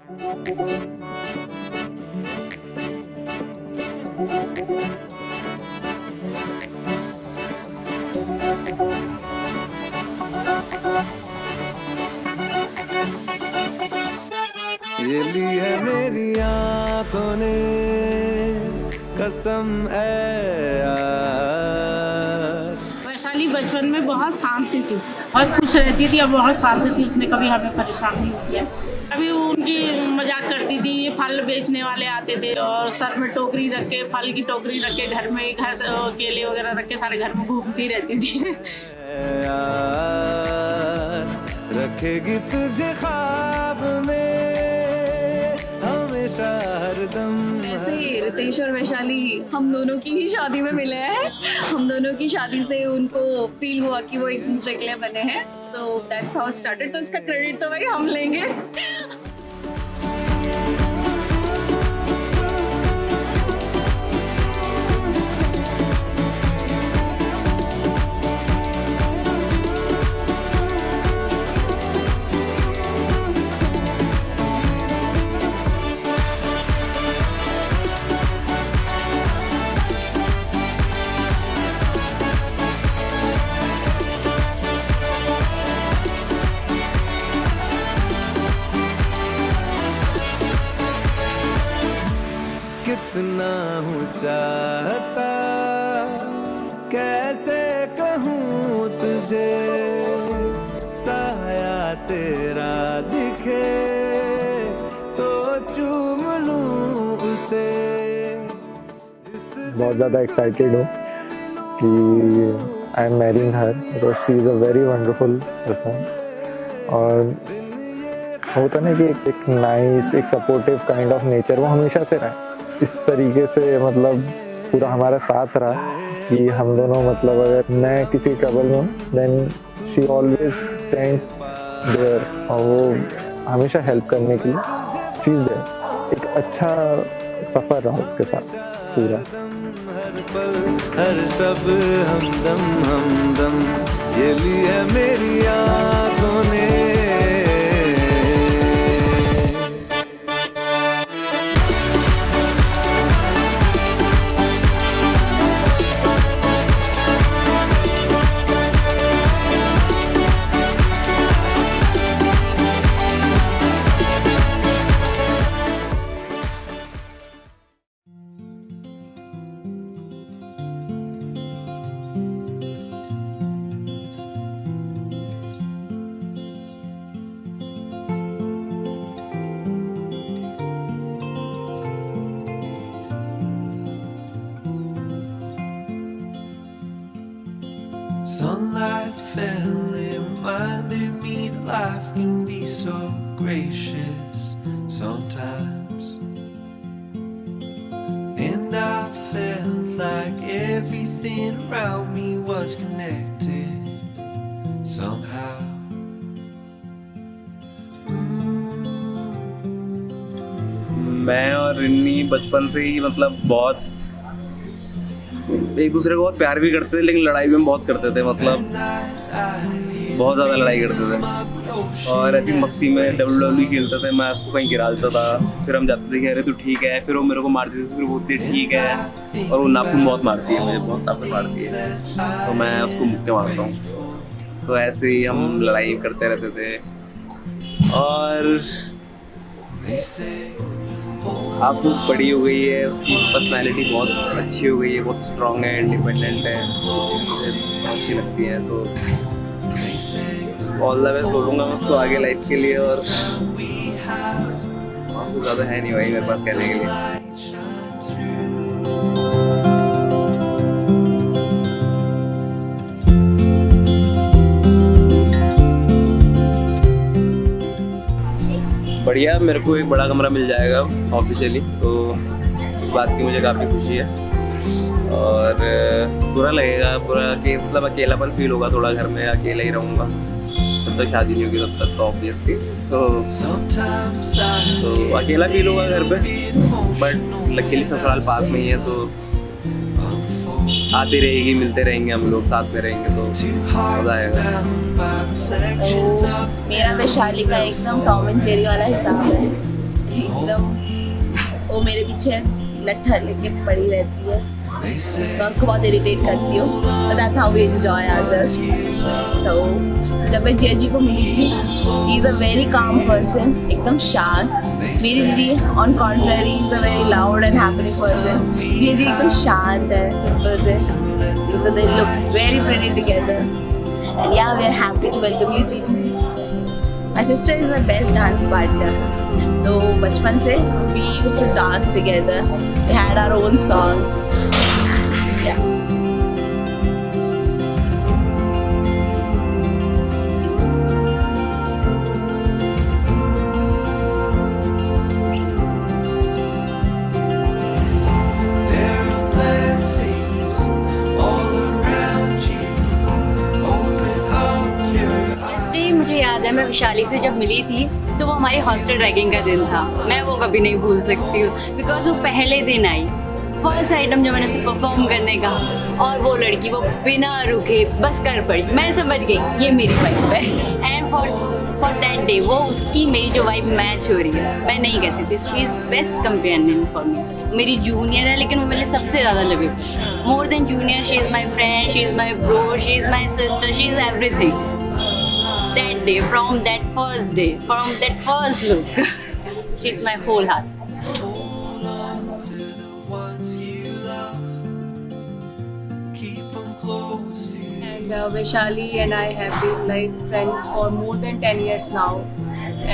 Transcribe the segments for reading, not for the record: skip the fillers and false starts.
ये ली है मेरी आंखों ने कसम है यार। वैशाली बचपन में बहुत शांत थी, बहुत खुश रहती थी और बहुत शांत थी। उसने कभी हमें परेशान नहीं किया। अभी वो उनकी मजाक करती थी। ये फल बेचने वाले आते थे और सर में टोकरी रख के, फल की टोकरी रख के घर में केले वगैरह रख के सारे घर में घूमती रहती थी। यार रखेगी तुझे ख्वाब में हमेशा हरदम। वैसे रितेश और वैशाली हम दोनों की ही शादी में मिले हैं। हम दोनों की शादी से उनको फील हुआ कि वो एक दूसरे के लिए बने हैं। So that's how it started. तो इसका क्रेडिट तो भाई हम लेंगे। कितना हूँ चाहता कैसे कहूँ तुझे, साया तेरा दिखे तो चूम लूँ उसे। बहुत ज़्यादा एक्साइटेड हूँ कि I am marrying her, because she is a very wonderful person. और होता ना कि एक नाइस, एक सपोर्टिव काइंड ऑफ नेचर वो हमेशा से रहा। इस तरीके से मतलब पूरा हमारा साथ रहा कि हम दोनों मतलब अगर मैं किसी ट्रबल में हूँ then she always stands there और वो हमेशा हेल्प करने के लिए चीज़ है। एक अच्छा सफ़र रहा उसके साथ पूरा। हर शब हमदम ये ली है मेरी आँखों ने। Sunlight fell, it reminded me that life can be so gracious sometimes. And I felt like everything around me was connected somehow. मैं और रिन्नी बचपन से ही मतलब बहुत एक दूसरे को बहुत प्यार भी करते थे, लेकिन लड़ाई भी हम बहुत करते थे। मतलब बहुत ज़्यादा लड़ाई करते थे और ऐसी मस्ती में WWE खेलते थे। मैं उसको कहीं गिरा देता था, फिर हम जाते थे कि अरे तू ठीक है, फिर वो मेरे को मारती थी, फिर वो बोलती है ठीक है। और वो नाखून बहुत मारती है, मुझे बहुत नाखून मारती है, तो मैं उसको मुक्के मारता हूँ। तो ऐसे ही हम लड़ाई करते रहते थे। और आप वो बड़ी हो गई है, उसकी पर्सनालिटी बहुत अच्छी हो गई है, बहुत स्ट्रॉन्ग है, इंडिपेंडेंट है, मुझे बहुत अच्छी लगती है। तो ऑल द बेस्ट बोलूँगा मैं उसको आगे लाइफ के लिए। और आपको ज़्यादा है नहीं भाई मेरे पास कहने के लिए। बढ़िया, मेरे को एक बड़ा कमरा मिल जाएगा ऑफिशियली, तो उस बात की मुझे काफ़ी खुशी है। और बुरा लगेगा, बुरा कि मतलब अकेलापन फील होगा थोड़ा, घर में अकेला ही रहूँगा जब तक शादी नहीं होगी तब तक, तो ऑब्वियसली तो अकेला फील होगा घर पे। बट लकीली ससुराल पास में ही है, तो आती रहेगी, मिलते रहेंगे हम लोग, साथ में रहेंगे, तो मज़ा आएगा। मेरा वैशाली का एकदम टॉम एंड जेरी वाला हिसाब है। एकदम वो मेरे पीछे लट्ठा लेके पड़ी रहती है, मैं उसको बहुत इरिटेट करती हूँ, but that's how we enjoy ourselves. So जब मैं जिया जी को मिली थी, he is a very calm person, एकदम शांत. मेरी दीदी on contrary is a very loud and happening person. जिया जी एकदम शांत है, simple से. So they look very pretty together. And yeah, we are happy to welcome you, Gigi. My sister is my best dance partner. So बचपन से we used to dance together. We had our own songs. Yeah. There are blessings all around you. Open up your eyes. Day मुझे याद है, मैं विशाली से जब मिली थी तो वो हमारी हॉस्टल रैगिंग का दिन था. मैं वो कभी नहीं भूल सकती हूँ, बिकॉज वो पहले दिन आई, फर्स्ट आइटम जब मैंने उसे परफॉर्म करने का, और वो लड़की वो बिना रुके बस कर पड़ी. मैं समझ गई ये मेरी वाइफ है. एंड फॉर दैट डे वो उसकी मेरी जो वाइफ मैच हो रही है, मैं नहीं कह सकती. She is best companion for me. मेरी जूनियर है लेकिन वो मेरे सबसे ज़्यादा lovable. More than junior, she is my friend, she is my bro, she is my sister, she is everything. That day, from that first day, from that first look, she's my whole heart. Hold on to the ones you love. Keep them close to you. And Vaishali and I have been like friends for more than 10 years now.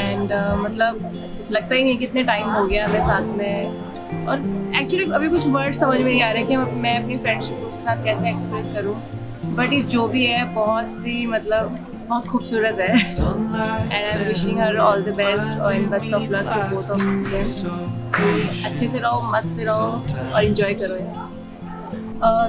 And मतलब लगता ही नहीं कितने time हो गया हमें साथ में. और एक्चुअली अभी कुछ वर्ड समझ में नहीं आ रहे कि मैं अपनी फ्रेंडशिप उसके साथ कैसे एक्सप्रेस करूँ. बट ये जो भी है बहुत ही मतलब बहुत खूबसूरत है. Sunlight and I am wishing her all the best और best of luck to both of them. so अच्छे से रहो, मस्त रहो और इन्जॉय करो यार.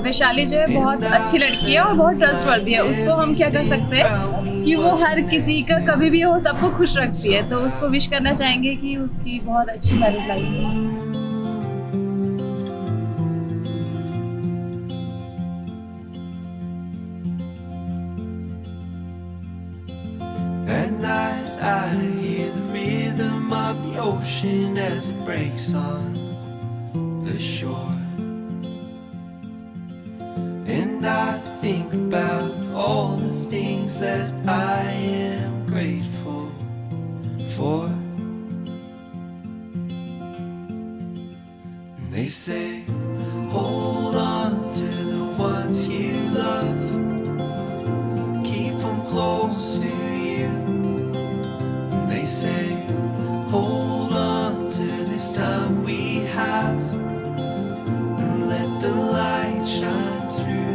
वैशाली जो है बहुत अच्छी लड़की है और बहुत ट्रस्टवर्दी है. उसको हम क्या कर सकते हैं कि वो हर किसी का कभी भी हो सबको खुश रखती है. तो उसको विश करना चाहेंगे कि उसकी बहुत अच्छी मैरिज लाइफ हो. At night I hear the rhythm of the ocean as it breaks on the shore. And I think about all the things that I am grateful for. And they say, hold on to the ones you love. Keep them close to you. And they say, hold on to this time we have. And let the light shine through.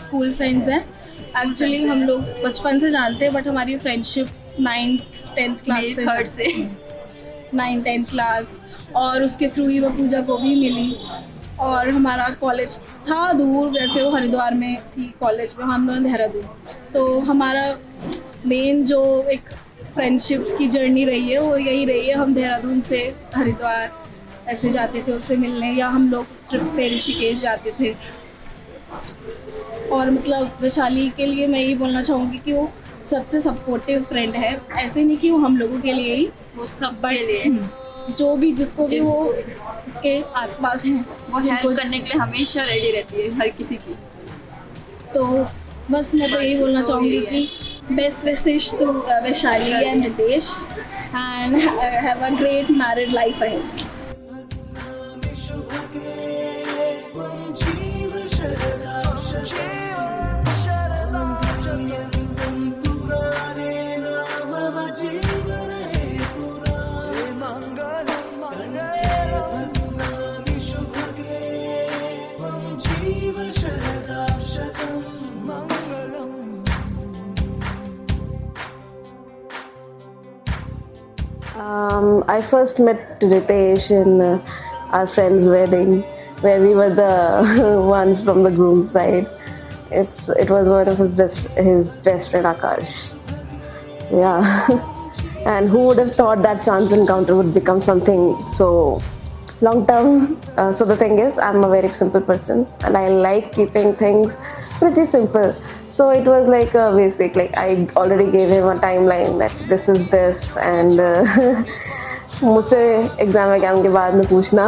School friends हैं. Actually हम लोग बचपन से जानते हैं but हमारी friendship 9th-10th class मेरी से थर्ड से 9th-10th क्लास. और उसके थ्रू ही वो पूजा को भी मिली. और हमारा कॉलेज था दूर, वैसे वो हरिद्वार में थी कॉलेज में, हम दोनों देहरादून. तो हमारा मेन जो एक फ्रेंडशिप की जर्नी रही है वो यही रही है. हम देहरादून से हरिद्वार ऐसे जाते थे उससे मिलने, या हम लोग ट्रिप पे ऋषिकेश जाते थे. और मतलब वैशाली के लिए मैं यही बोलना चाहूँगी कि वो सबसे सपोर्टिव फ्रेंड है. ऐसे नहीं कि वो हम लोगों के लिए ही, वो सब के लिए जो भी जिसको भी वो इसके आसपास हैं वो हेल्प करने के लिए हमेशा रेडी रहती है हर किसी की. तो बस मैं तो यही बोलना चाहूँगी कि best wishes to Vaishali and Nitesh and have a great married life ahead. I first met Ritesh in our friend's wedding, where we were the ones from the groom's side. It was one of his best friend Akash. So yeah, and who would have thought that chance encounter would become something so long term? So the thing is, I'm a very simple person, and I like keeping things pretty simple. So it was like a basic, like I already gave him a timeline that this is this, and मुझसे exam के बाद में पूछना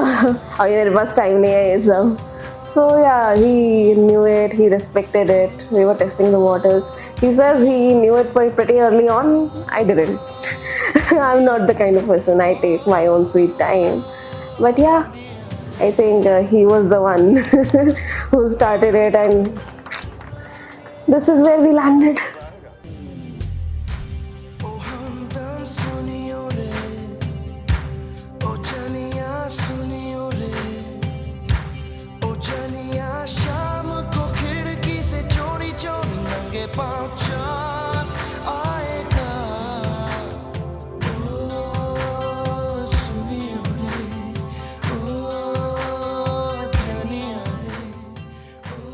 अभी मेरे पास time नहीं है ये सब. So yeah, he knew it, he respected it, we were testing the waters. He says he knew it pretty early on, I didn't. I'm not the kind of person, I take my own sweet time. But yeah, I think he was the one who started it, and this is where we landed.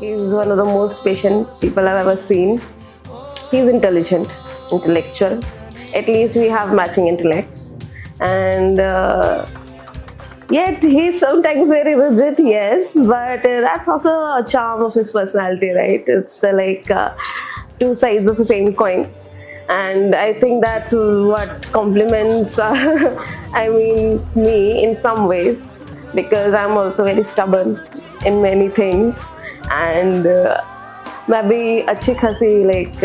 He's one of the most patient people I've ever seen. He's intelligent, intellectual. At least we have matching intellects. And yet he's sometimes very rigid, yes, but that's also a charm of his personality, right? It's like two sides of the same coin. And I think that's what complements, me in some ways, because I'm also very stubborn in many things. And मैं भी अच्छी खासी like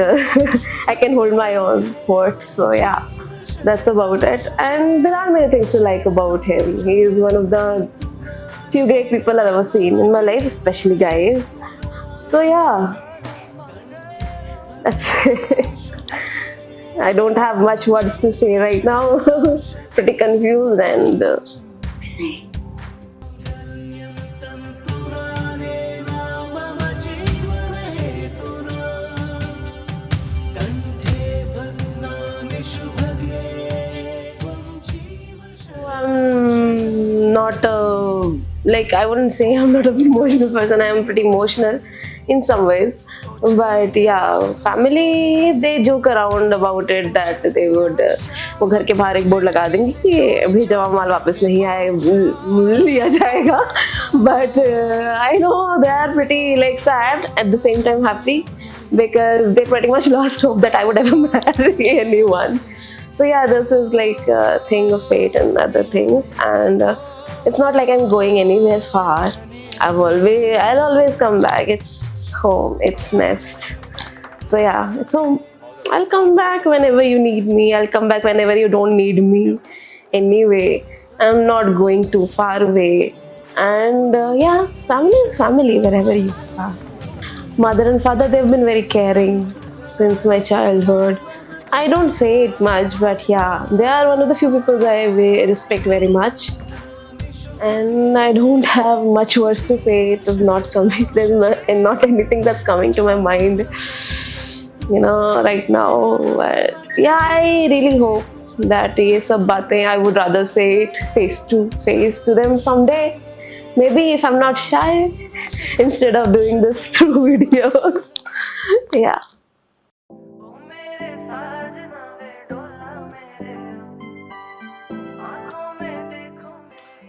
I can hold my own fort. So yeah, that's about it. And there are many things to like about him. He is one of the few great people I've ever seen in my life, especially guys. So yeah, that's it. I don't have much words to say right now. Pretty confused and not like I wouldn't say I'm not an emotional person. I am pretty emotional in some ways, but yeah, family, they joke around about it that they would वो घर के बाहर एक board लगा देंगे कि भेजा हुआ माल वापस नहीं आए, लिया जाएगा. But I know they are pretty like sad, at the same time happy, because they pretty much lost hope that I would ever marry anyone. So yeah, this is like a thing of fate and other things, and it's not like I'm going anywhere far. I'll always come back. It's home, it's nest. So yeah, it's home. I'll come back whenever you need me. I'll come back whenever you don't need me. Anyway, I'm not going too far away. And yeah, family is family wherever you are. Mother and father, they've been very caring since my childhood. I don't say it much, but yeah, they are one of the few people that I respect very much. And I don't have much words to say. It is not coming. There's not anything that's coming to my mind, right now. But yeah, I really hope that ये सब बातें, I would rather say it face to face to them someday. Maybe if I'm not shy, instead of doing this through videos. Yeah.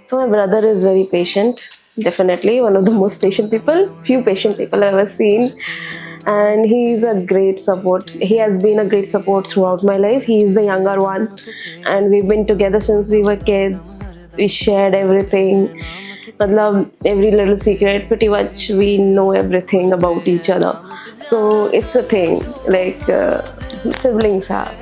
So my brother is very patient, definitely one of the most patient people, few patient people I've ever seen. And he's a great support. He has been a great support throughout my life. He's the younger one, and we've been together since we were kids. We shared everything. Every little secret, pretty much we know everything about each other. So it's a thing, like siblings have.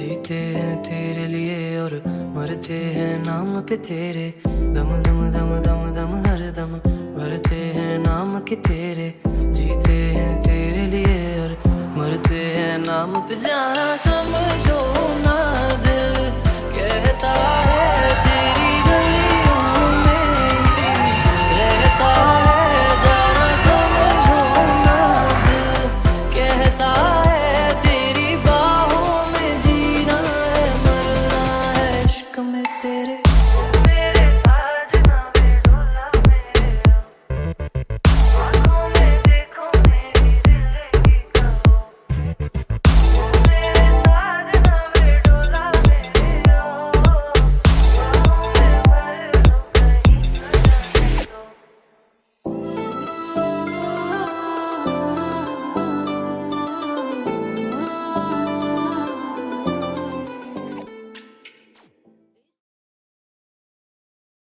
जीते हैं तेरे लिए और मरते हैं नाम पे तेरे दम दम दम दम दम हर दम भरते हैं नाम के तेरे जीते हैं तेरे लिए और मरते हैं नाम पे जहाँ समझो